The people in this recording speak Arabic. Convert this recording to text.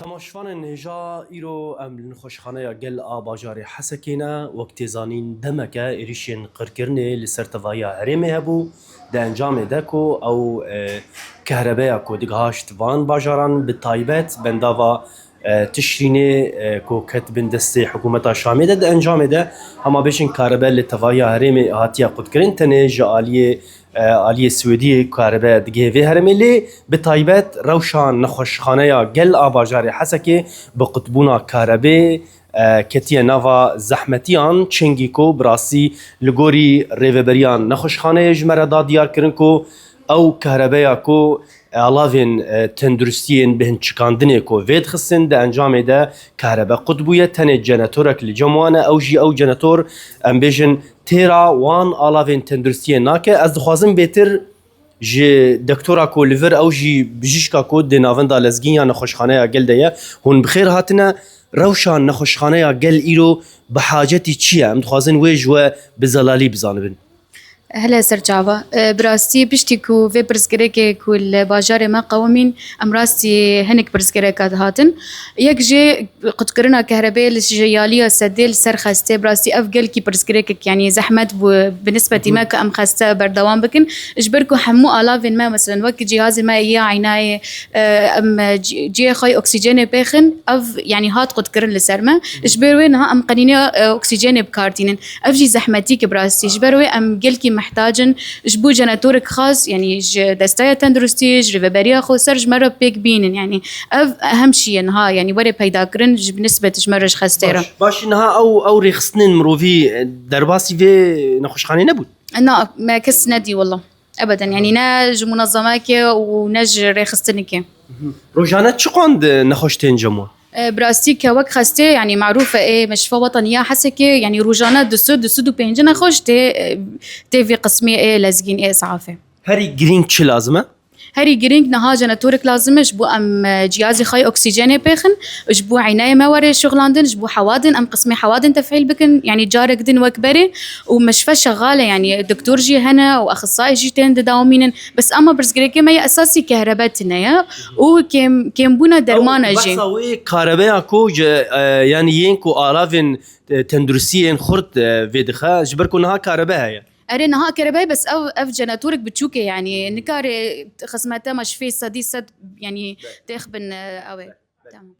تماشفان هجا ایرو ام لنخوشخانه گل آباجار حسکینا وقتی زانین دمکه ایریشین قرکرنه لسرتوایا هرمه هبو ده انجام دکو او كهرباء کو دگهاشت وان باجاران بالتایبت بنداوا تشرینه کو کتبن دستی حکومت شامی ده انجام ده اما بشین كهرباء لتوایا هرمه هاتیا قد کرن تنه جالیه آلیه سوئدی كهرباء دگه و هرملی بالتایبت روشان نخوشخانه یا گل آباجار حسکی بقطبونا كهرباء کتیه نوا زحمتیان چنگی کو براسی لگوری ریوبریان نخوشخانه جمره دا دیار کرن کو او كهرباء کو علاوین تندرستیین بهن چکاندنه کو وید خسن ده انجام ده كهرباء قطبویه تنه جناتورک لجموانه او جی او جناتور ام بیجن تیرا وان علاوین تندرستیین ناکه از دخوازم بهتر جی دکتورا کو لیور او جی بجیشکا کو د ناوندا لزگین یا نخوشخانه گل ده هون بخیر هاتنه روشان نخوشخانه گل ایرو بحاجتی چیه ام دخوازن ویج و بزلالی بزانبن هلا سرجاوا براستي بشتكو في برزقريك كل باجار ما قومين ام راستي هنك برزقريك هاتن يك جي قد قرنا كهرباء الجياليه سديل سر خسته براستي افقل كي برزقريك يعني زحمت بالنسبه ما كام خسته بردوام بكن اجبركم حمو الافين ما مثلا وقت جهاز ما هي عنايه ام جي خاي اكسجين بيخن اف يعني هات قد قرن لسرما اجبروي انها ام قنينه اكسجين بكارتين افجي زحمتيك براستي اجبروي ام قلكي محتاجن جبو جناتورك خاص يعني دستايا تندرستي ريفبريا خو سرج مرة بيك بينن يعني أهم شيء إنها يعني وري بيدا كرن بنسبة جمرج خستيرة باش إنها او ريخسنين مروفي درباسي في نخوشخانه نبود أنا ما كس ندي والله أبدا يعني ناج منظماك وناج ريخستنك روجانا چقاند نخوشتين جمو براستي كوك خسته يعني معروفة إيه مشفى وطنية حسكي يعني روجانا دسود وبينجنا خوش تي في قسمية إيه لازقين إيه صعافة هري جرين چه لازمه هري جرينج نها جناتورك لازم جبو ام جهازي خاي اكسجين بيخن جبو عناية ما وري شغلاندن جبو حوادن ام قسمي حوادن تفعيل بكن يعني جارك دن وكبري ومشفى شغالة يعني دكتور جي هنا واخصائي جي تين داومين بس اما برزقريكي ما هي اساسي كهرباتنا يا وكيم بونا درمانه جي بساوي كهرباء كو يعني ينكو آلافين تندرسيين خرط فيدخا جبركو نها كهرباء هي أرينا ها كرباي بس أف جناتورك بتشوكي يعني نكاري خصمتها مش في صدي صد يعني تخبن أوي. تمام.